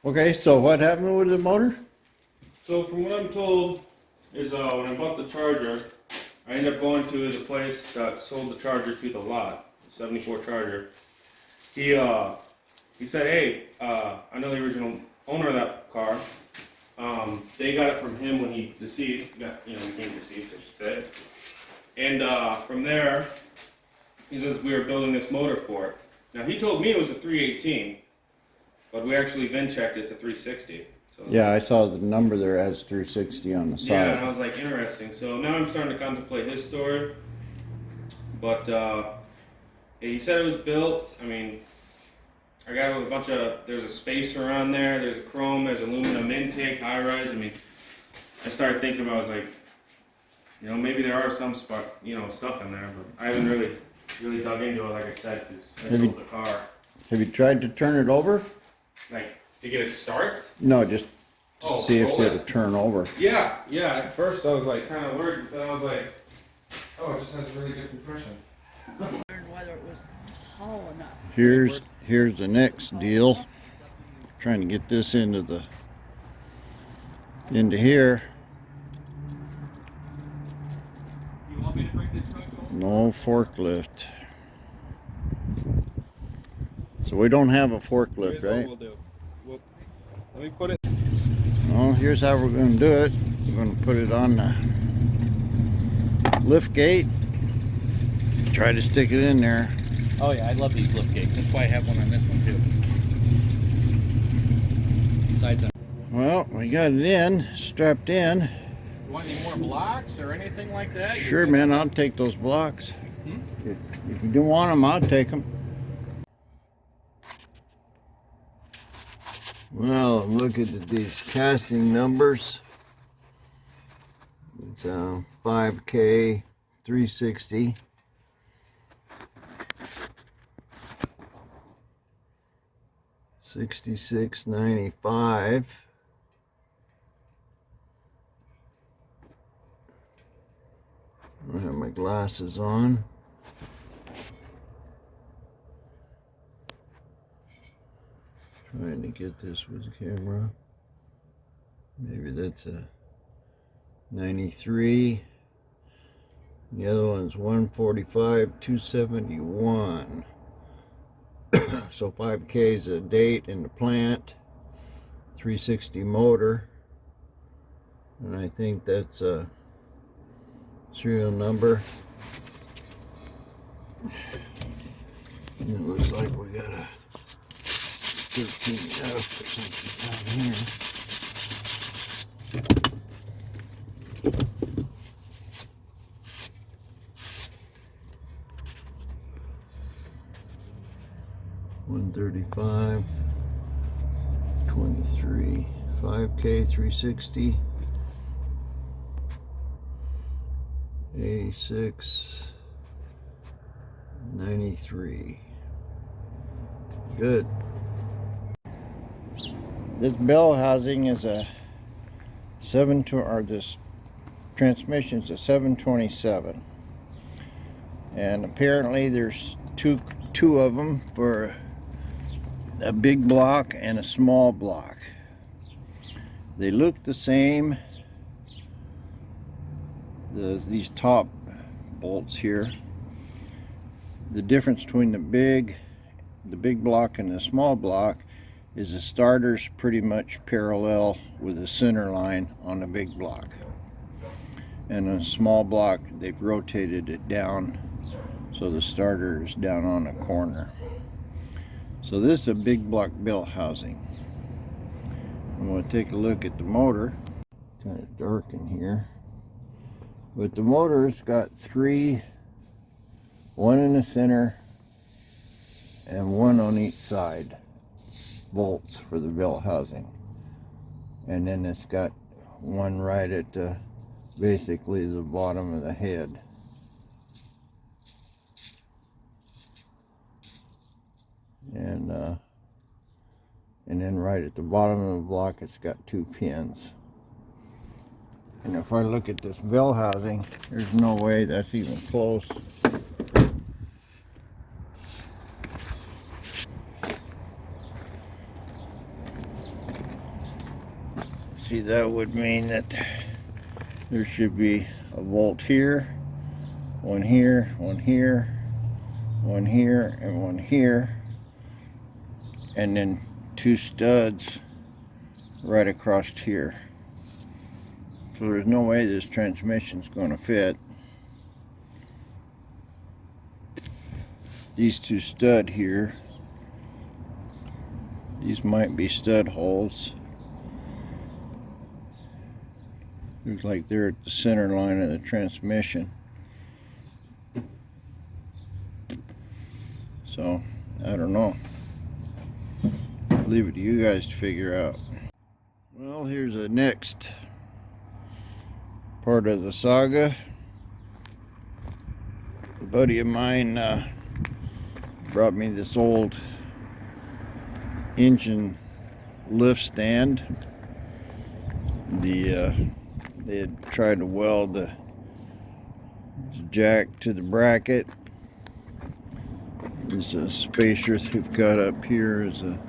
Okay, so what happened with the motor? So from what I'm told is when I bought the charger, I ended up going to the place that sold the charger to the lot, the 74 charger. He said, hey, I know the original owner of that car. They got it from him when he deceased, became deceased, I should say. And from there, he says we were building this motor for it. Now he told me it was a 318, but we actually then checked it's a 360. So Yeah, I saw the number there as 360 on the side. yeah, and I was like, interesting. So now I'm starting to contemplate his story. But he said it was built. I mean, I got a bunch of, there's a spacer on there, there's a chrome, there's aluminum intake, high rise. I mean, I started thinking about, I was like, maybe there are some stuff in there, but I haven't really dug into it, like I said, because I sold the car. Have you tried to turn it over? Like, to get it to start? No, just to see if it'll turn over. Yeah, at first I was like kind of worried, but then I was like, oh, it just has a really good compression. Whether it was tall enough. Here's the next deal. Trying to get this into here. You want me to bring the truck over? No forklift. So we don't have a forklift, Here's right? what we'll do. Let me put it. Well, here's how we're going to do it. We're going to put it on the lift gate. Try to stick it in there. Oh yeah, I love these lift gates. That's why I have one on this one too. Besides, Well, we got it in, strapped in. you want any more blocks or anything like that? Sure, man, I'll take those blocks. If you don't want them, I'll take them. Well, look at these casting numbers. It's 5K 360. $66.95. I have my glasses on. Trying to get this with the camera. Maybe that's a 93. The other one's 145, 271. So 5K is a date in the plant, 360 motor, and I think that's a serial number. And it looks like we got a 13F or something down here. $135, 23, 5K 360, 86, 93. Good. This bell housing is a this transmission is a 727, and apparently there's two of them for a big block and a small block. They look the same. These top bolts here. The difference between the big block and the small block is the starter's pretty much parallel with the center line on the big block. And on a small block, they've rotated it down so the starter is down on a corner. So this is a big block bell housing. I'm going to take a look at the motor. Kind of dark in here. But the motor's got three, one in the center and one on each side, bolts for the bell housing. And then it's got one right at basically the bottom of the head. And then right at the bottom of the block, it's got two pins. And if I look at this bell housing, there's no way that's even close. See, that would mean that there should be a bolt here, one here, one here, one here, and one here, and then 2 studs right across here. So there's no way this transmission's going to fit. These 2 stud here, these might be stud holes. Looks like they're at the center line of the transmission. So, I don't know. Leave it to you guys to figure out. Well, here's the next part of the saga. A buddy of mine brought me this old engine lift stand. They had tried to weld the jack to the bracket. There's a spacer they've got up here. Is a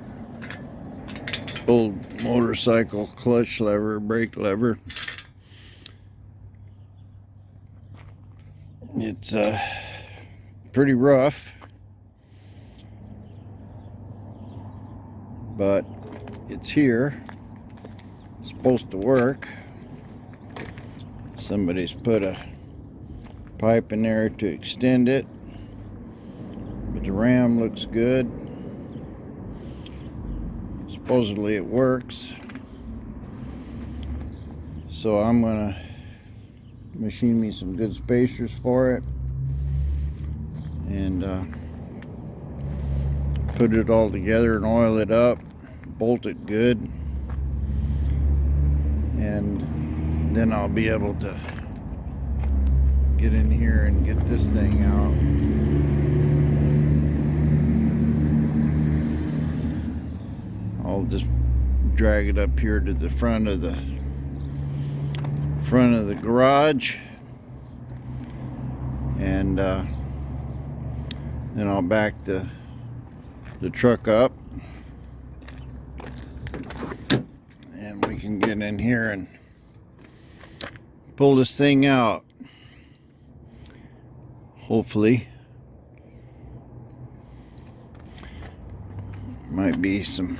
old motorcycle clutch lever, brake lever. It's pretty rough, but it's here. It's supposed to work. Somebody's put a pipe in there to extend it, but the ram looks good. Supposedly it works. So I'm gonna machine me some good spacers for it and put it all together and oil it up, bolt it good, and then I'll be able to get in here and get this thing out. I'll just drag it up here to the front of the garage, and then I'll back the truck up, and we can get in here and pull this thing out. Hopefully. Might be some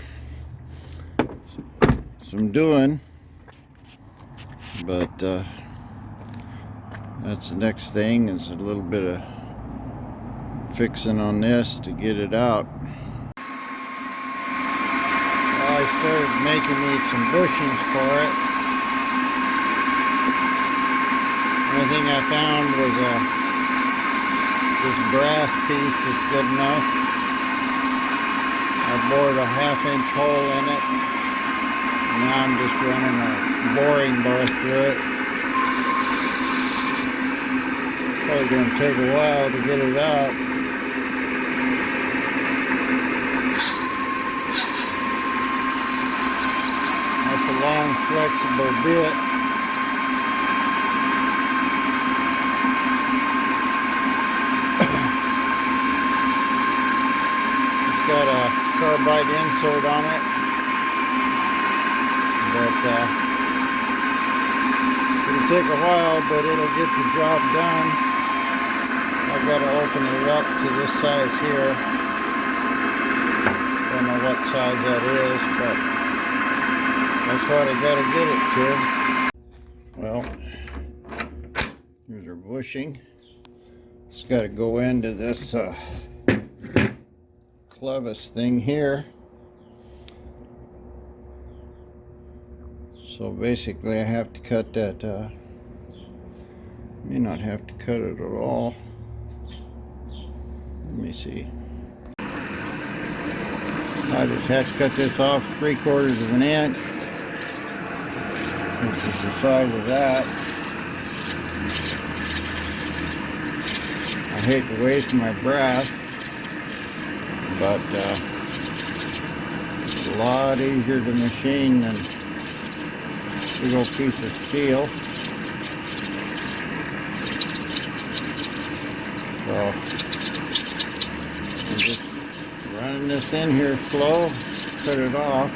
doing, but that's the next thing, is a little bit of fixing on this to get it out. Well, I started making me some bushings for it. The only thing I found was this brass piece is good enough. I bored a 1/2-inch hole in it. Now I'm just running a boring bar through it. Probably going to take a while to get it out. That's a long, flexible bit. It's got a carbide insert on it. But it'll take a while, but it'll get the job done. I've got to open it up to this size here. Don't know what size that is, but that's what I got to get it to. Well, here's our bushing. It's got to go into this clevis thing here. So basically I have to cut that, may not have to cut it at all. Let me see. I just have to cut this off 3/4 of an inch. This is the size of that. I hate to waste my brass, but it's a lot easier to machine than big old piece of steel. So I'm just running this in here slow, cut it off.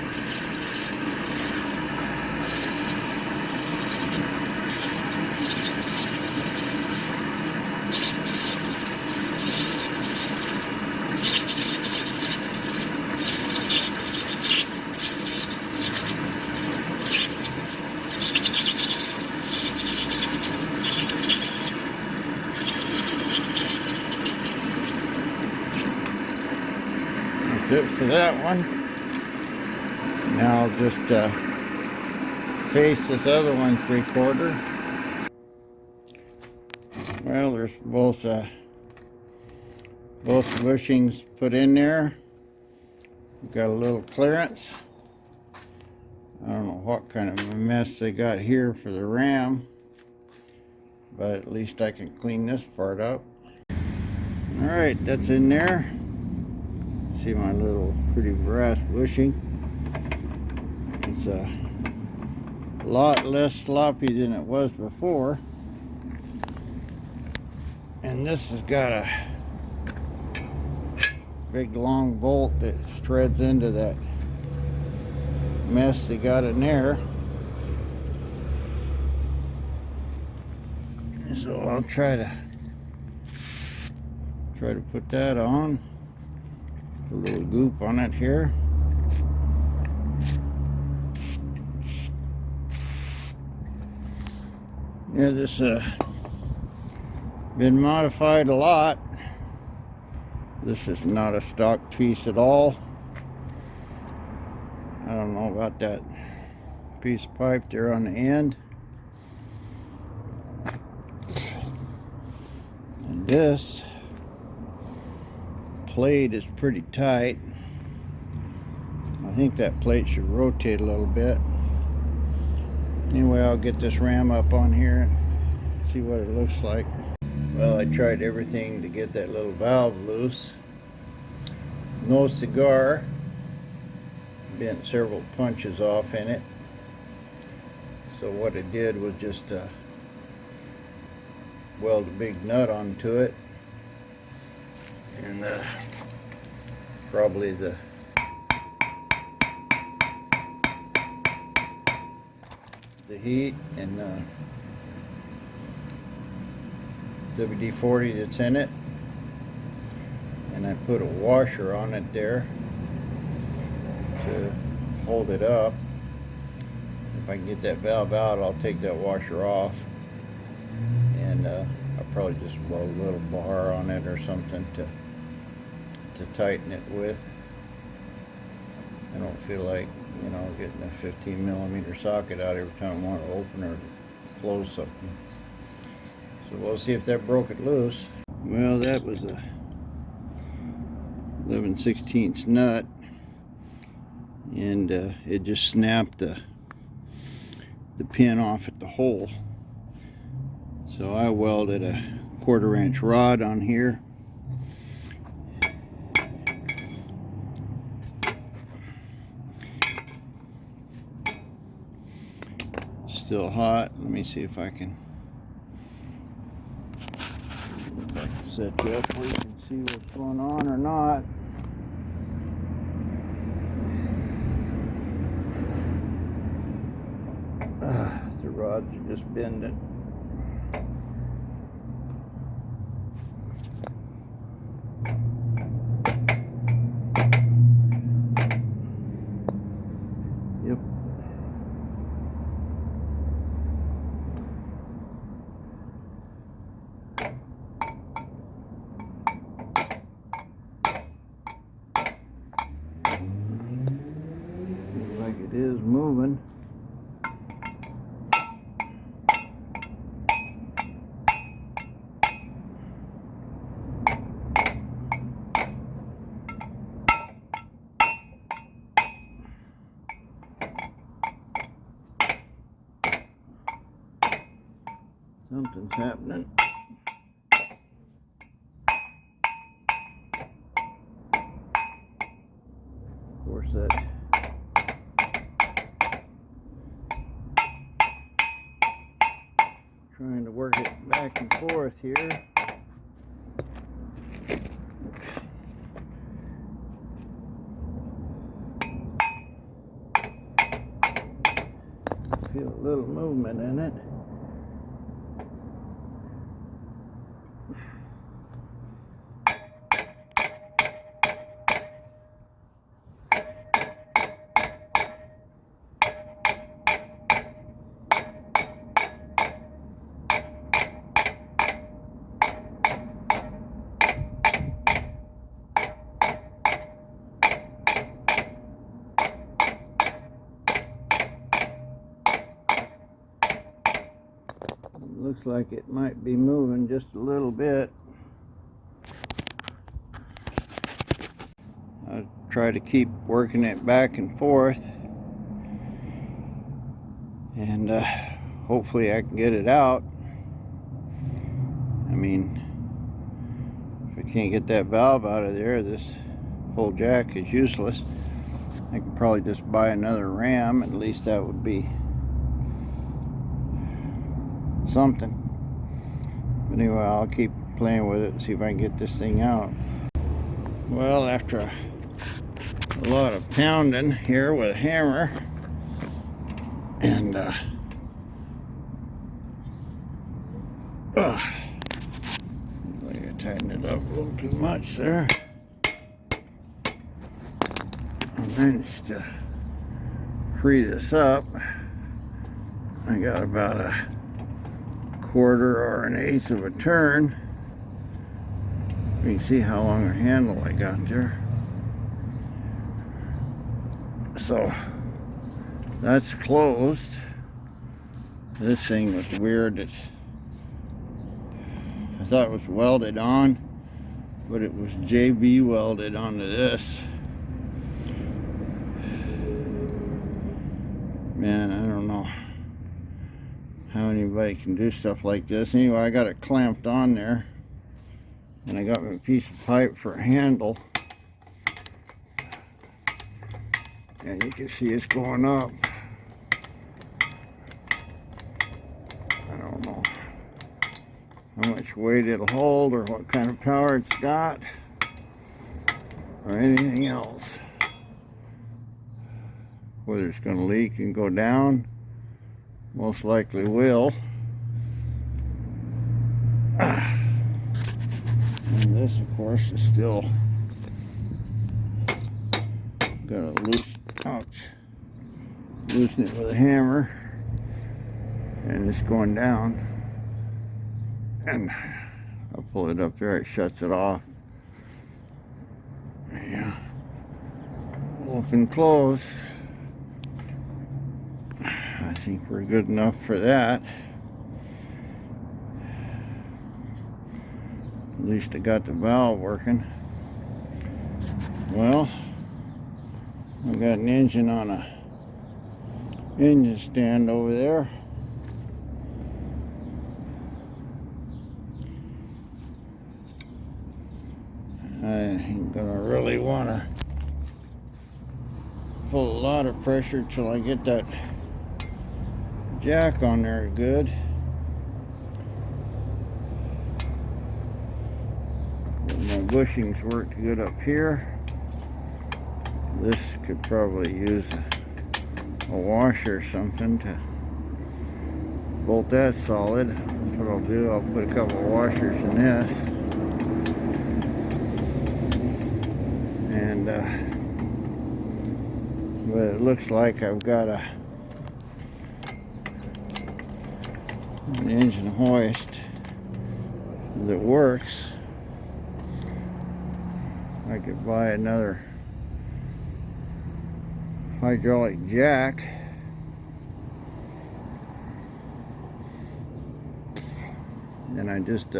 that one. Now I'll just face this other one 3/4. Well, there's both bushings put in there. We've got a little clearance. I don't know what kind of a mess they got here for the ram, but at least I can clean this part up. Alright, that's in there. See my little pretty brass bushing. It's a lot less sloppy than it was before. And this has got a big long bolt that threads into that mess they got in there. So I'll try to put that on. A little goop on it here. Yeah, this been modified a lot. This is not a stock piece at all. I don't know about that piece of pipe there on the end. And this plate is pretty tight. I think that plate should rotate a little bit. Anyway, I'll get this ram up on here and see what it looks like. Well, I tried everything to get that little valve loose. No cigar. Bent several punches off in it. So what I did was just weld a big nut onto it, and probably the heat and WD-40 that's in it, and I put a washer on it there to hold it up. If I can get that valve out, I'll take that washer off, and I'll probably just weld a little bar on it or something to tighten it with. I don't feel like, you know, getting a 15mm socket out every time I want to open or close something. So we'll see if that broke it loose. Well, that was a 11/16 nut, and it just snapped the pin off at the hole. So I welded a 1/4 inch rod on here. Still hot. Let me see if I can set you up where you can see what's going on or not. The rods are just bending. Yep. Looks like it is moving. Something's happening. Of course, that trying to work it back and forth here. Feel a little movement in it. Looks like it might be moving just a little bit. I'll try to keep working it back and forth, and hopefully I can get it out. I mean, if I can't get that valve out of there, this whole jack is useless. I could probably just buy another ram. At least that would be something. But anyway, I'll keep playing with it and see if I can get this thing out. Well, after a lot of pounding here with a hammer, and I tightened it up a little too much there. I managed to free this up. I got about a quarter or an eighth of a turn. You can see how long a handle I got there. So that's closed. This thing was weird. I thought it was welded on, but it was JB welded onto this. Man, I don't know how anybody can do stuff like this. Anyway, I got it clamped on there, and I got my piece of pipe for a handle, and you can see it's going up. I don't know how much weight it'll hold or what kind of power it's got or anything else. Whether it's going to leak and go down, most likely will. And this, of course, is still got to loosen it with a hammer, and it's going down. And I'll pull it up there, it shuts it off. Yeah, open, close. I think we're good enough for that. At least I got the valve working. Well, I've got an engine on a engine stand over there. I ain't gonna really want to pull a lot of pressure till I get that jack on there good. My bushings worked good up here. This could probably use a washer or something to bolt that solid. That's what I'll do. I'll put a couple of washers in this. And but it looks like I've got an engine hoist that works. I could buy another hydraulic jack. And I just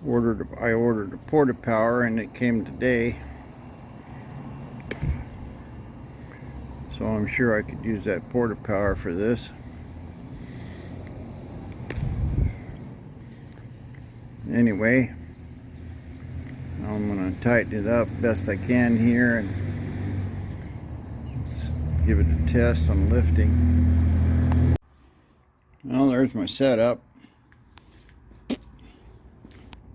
ordered a porta power, and it came today. So I'm sure I could use that porta power for this. Anyway, I'm going to tighten it up best I can here and let's give it a test on lifting. Well, there's my setup.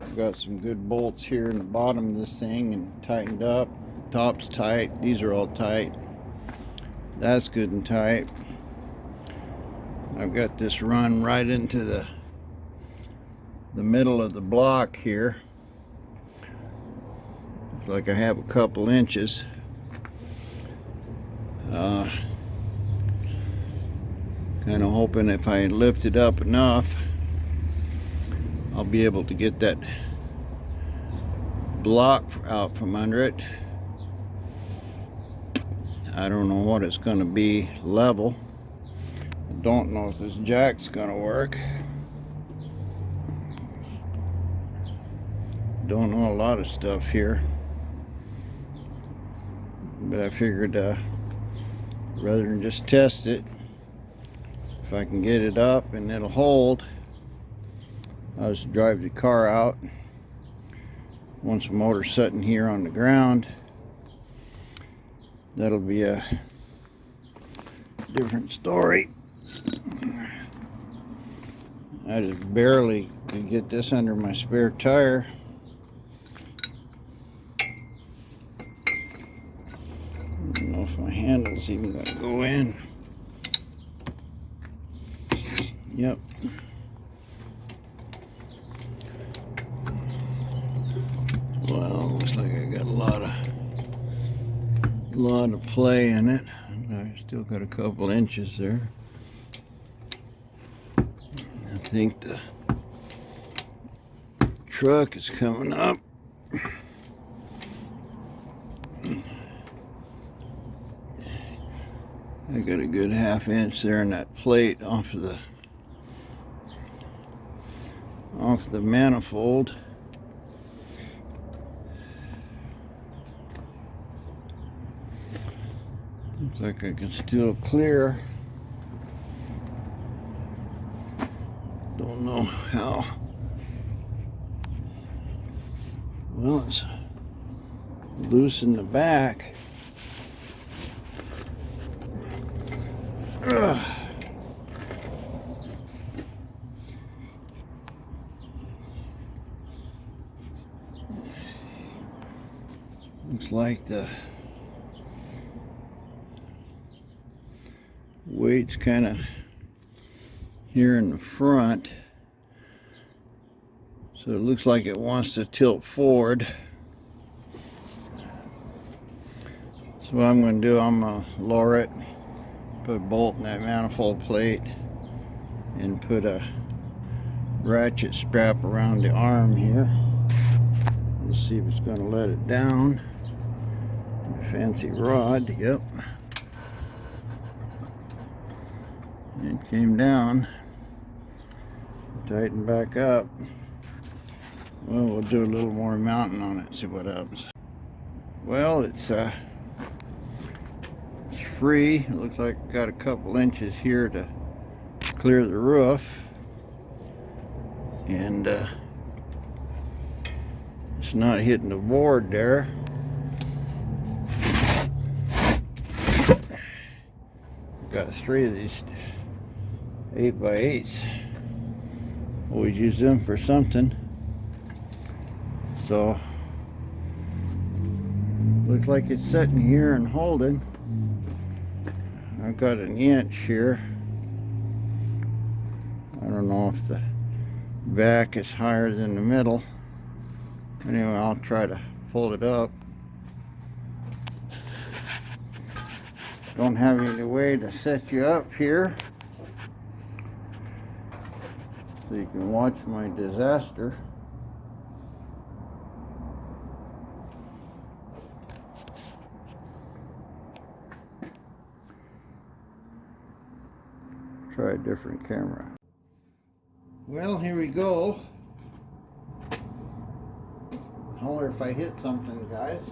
I've got some good bolts here in the bottom of this thing and tightened up. Top's tight. These are all tight. That's good and tight. I've got this run right into the middle of the block here. Looks like I have a couple inches. Kind of hoping if I lift it up enough, I'll be able to get that block out from under it. I don't know what it's going to be level. I don't know if this jack's going to work. don't know a lot of stuff here, but I figured rather than just test it, if I can get it up and it'll hold, I'll just drive the car out. Once the motor's sitting here on the ground, that'll be a different story. I just barely could get this under my spare tire. I don't know if my handle's even gonna go in. Yep. Well, looks like I got a lot of play in it. I still got a couple inches there. I think the truck is coming up. I got a good ½ inch there in that plate off the manifold. Looks like I can still clear. Don't know how. Well, it's loose in the back. Ugh. Looks like the weight's kind of here in the front, so it looks like it wants to tilt forward. So what I'm going to do, I'm going to lower it, put a bolt in that manifold plate, and put a ratchet strap around the arm here. Let's see if it's going to let it down. Fancy rod, yep. It came down. Tighten back up. Well, we'll do a little more mounting on it, see what happens. Well, it's free. It looks like I got a couple inches here to clear the roof, and it's not hitting the board there. Got 3 of these 8x8s. Always use them for something. So looks like it's sitting here and holding. I've got an inch here. I don't know if the back is higher than the middle. Anyway, I'll try to fold it up. Don't have any way to set you up here so you can watch my disaster. Try a different camera. Well, here we go. Holler if I hit something, guys.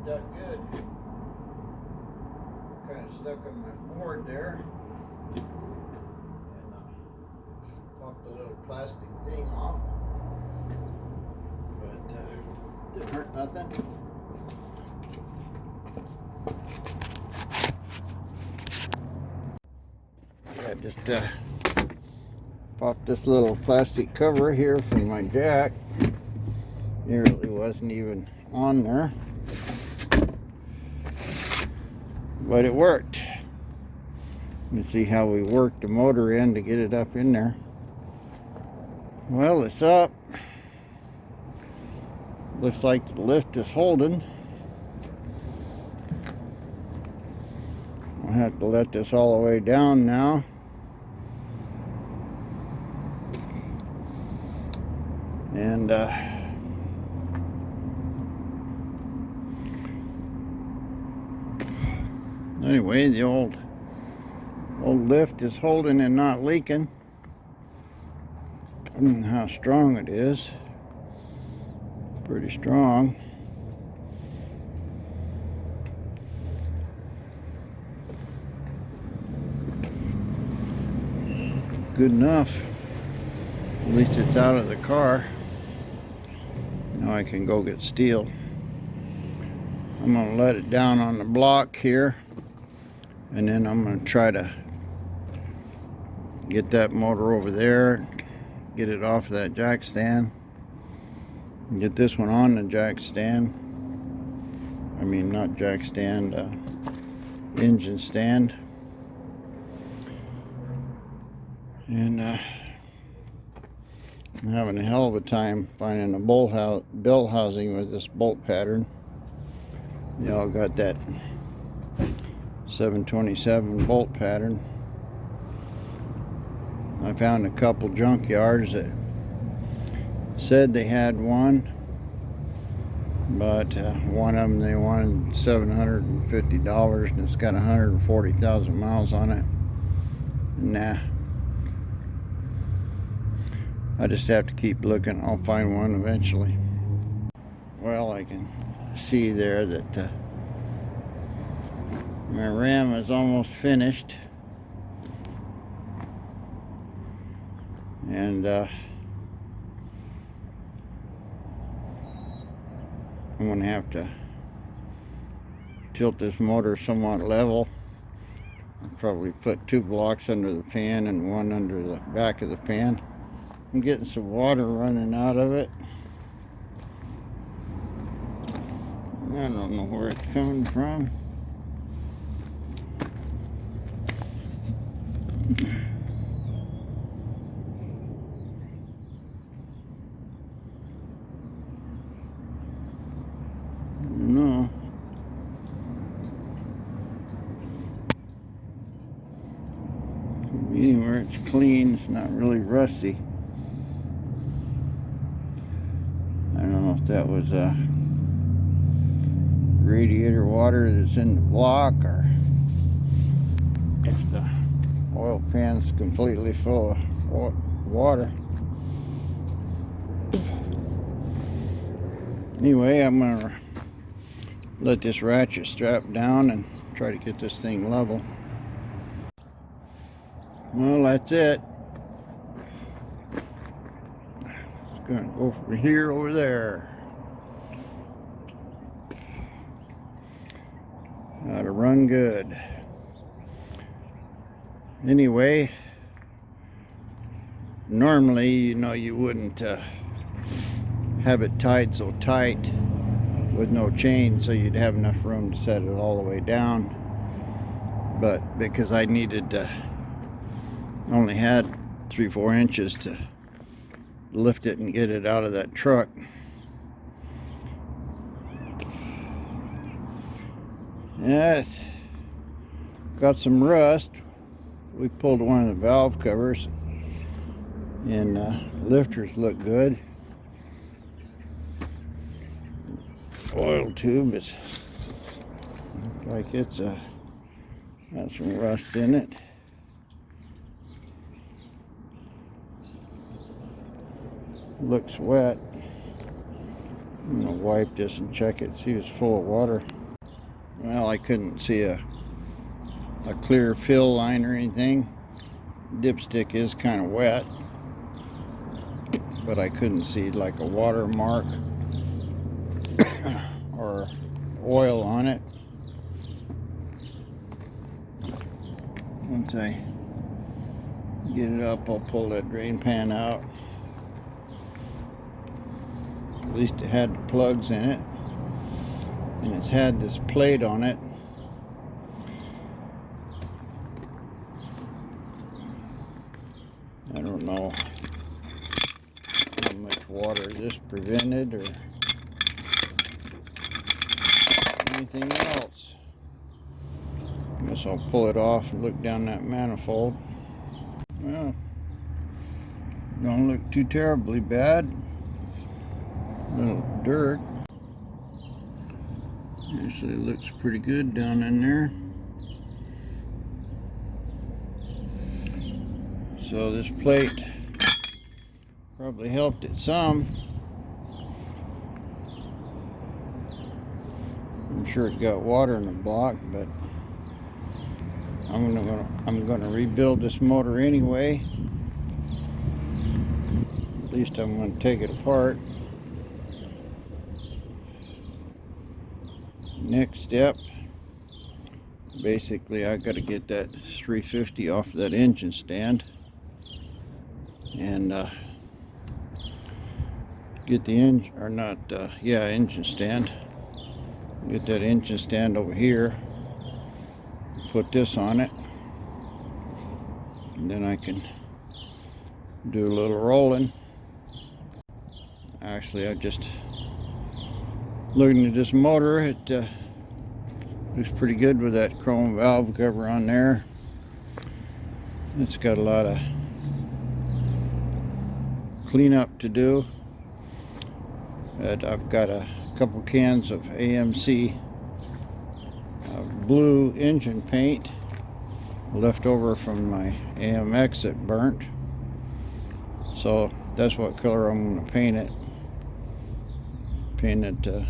That good. Kind of stuck on my board there, and popped the little plastic thing off, but didn't hurt nothing. just popped this little plastic cover here from my jack. It really wasn't even on there, but it worked. Let's see how we worked the motor in to get it up in there. Well, it's up. Looks like the lift is holding. I'll have to let this all the way down now. And anyway, the old lift is holding and not leaking. And how strong it is. Pretty strong. Good enough. At least it's out of the car. Now I can go get steel. I'm going to let it down on the block here, and then I'm going to try to get that motor over there, get it off that jack stand, and get this one on the jack stand. I mean, not jack stand, engine stand. And I'm having a hell of a time finding a bell housing with this bolt pattern. Y'all got that 727 bolt pattern. I found a couple junkyards that said they had one, but one of them they wanted $750 and it's got 140,000 miles on it. Nah. I just have to keep looking. I'll find one eventually. Well, I can see there that my ram is almost finished. And I'm going to have to tilt this motor somewhat level. I'll probably put 2 blocks under the pan and 1 under the back of the pan. I'm getting some water running out of it. I don't know where it's coming from. No. Anywhere it's clean, it's not really rusty. I don't know if that was radiator water that's in the block, or if the oil pan's completely full of water. Anyway, I'm gonna let this ratchet strap down and try to get this thing level. Well, that's it. It's gonna go from here over there. Ought to run good. Anyway, normally, you know, you wouldn't have it tied so tight with no chain, so you'd have enough room to set it all the way down. But because I needed only had 3-4 inches to lift it and get it out of that truck. Yeah, it's got some rust. We pulled one of the valve covers, and lifters look good. Oil tube is like it's got some rust in it. Looks wet. I'm gonna wipe this and check it, see if it's full of water. Well, I couldn't see a clear fill line or anything. Dipstick is kind of wet, but I couldn't see like a water mark or oil on it. Once I get it up, I'll pull that drain pan out. At least it had the plugs in it, and it's had this plate on it. I don't know how much water this prevented or anything else. I guess I'll pull it off and look down that manifold. Well, don't look too terribly bad. Little dirt. Usually looks pretty good down in there. So this plate probably helped it some. I'm sure it got water in the block, but I'm gonna rebuild this motor anyway. At least I'm gonna take it apart. Next step, basically I got to get that 350 off that engine stand and get the engine, or not, engine stand. Get that engine stand over here, put this on it, and then I can do a little rolling. Actually, I just looking at this motor, it looks pretty good with that chrome valve cover on there. It's got a lot of cleanup to do. I've got a couple cans of AMC blue engine paint left over from my AMX that burnt. So that's what color I'm going to paint it. Paint it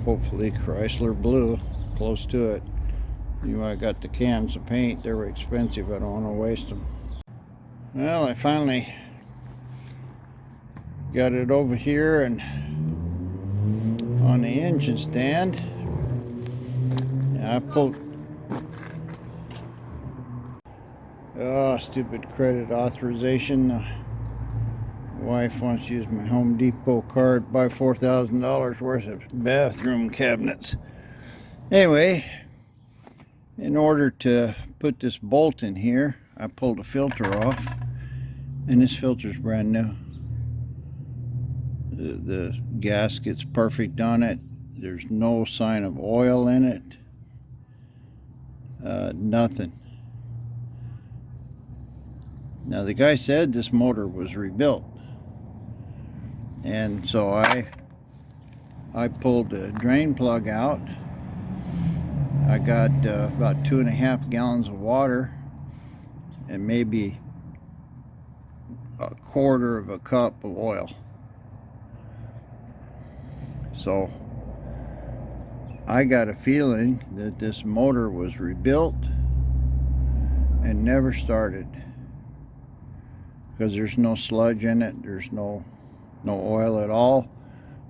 hopefully Chrysler blue, close to it. You know, I got the cans of paint. They were expensive. I don't want to waste them. Well, I finally got it over here and on the engine stand. I pulled. Oh, stupid credit authorization. My wife wants to use my Home Depot card, buy $4,000 worth of bathroom cabinets. Anyway, in order to put this bolt in here, I pulled a filter off, and this filter's brand new. The gasket's perfect on it. There's no sign of oil in it. Nothing. Now the guy said this motor was rebuilt, and so I pulled the drain plug out. I got about 2.5 gallons of water and maybe a quarter of a cup of oil. So I got a feeling that this motor was rebuilt and never started, because there's no sludge in it, there's no oil at all.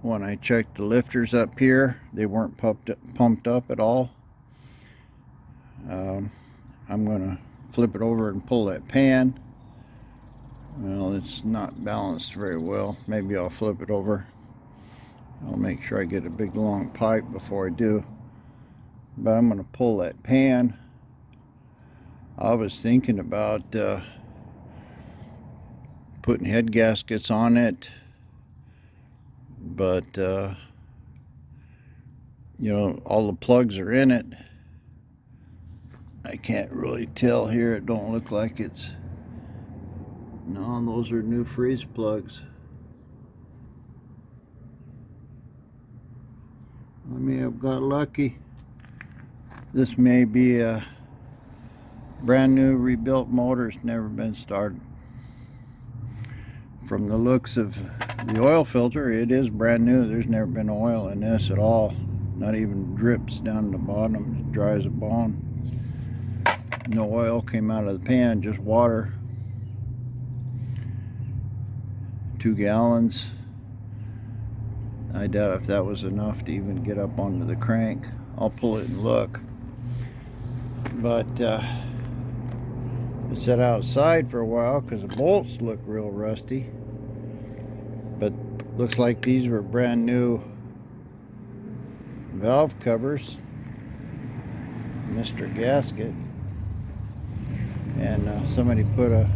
When I checked the lifters up here, they weren't pumped up at all. I'm gonna flip it over and pull that pan. Well, it's not balanced very well. Maybe I'll flip it over. I'll make sure I get a big long pipe before I do. But I'm gonna pull that pan. I was thinking about putting head gaskets on it, but you know, all the plugs are in it. I can't really tell here. It don't look like it's. No, those are new freeze plugs. I may have got lucky. This may be a brand new rebuilt motor. It's never been started. From the looks of the oil filter, it is brand new. There's never been oil in this at all. Not even drips down the bottom. It's dry as a bone. No oil came out of the pan, just water. 2 gallons. I doubt if that was enough to even get up onto the crank. I'll pull it and look. But It sat outside for a while because the bolts look real rusty. But looks like these were brand new valve covers. Mr. Gasket. And somebody put a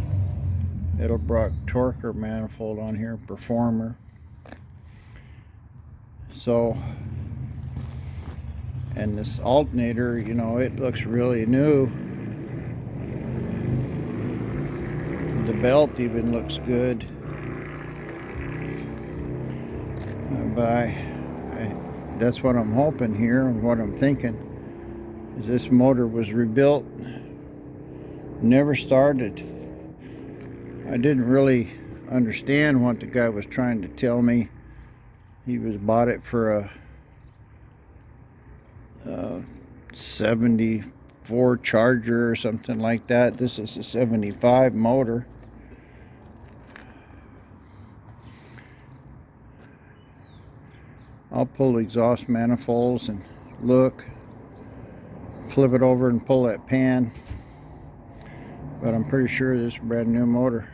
Edelbrock Torker manifold on here, Performer. So, and this alternator, you know, it looks really new. The belt even looks good. But that's what I'm hoping here, and what I'm thinking is this motor was rebuilt, never started. I didn't really understand what the guy was trying to tell me. He bought it for a 74 Charger or something like that. This is a 75 motor. I'll pull the exhaust manifolds and look, flip it over and pull that pan, but I'm pretty sure this is a brand new motor.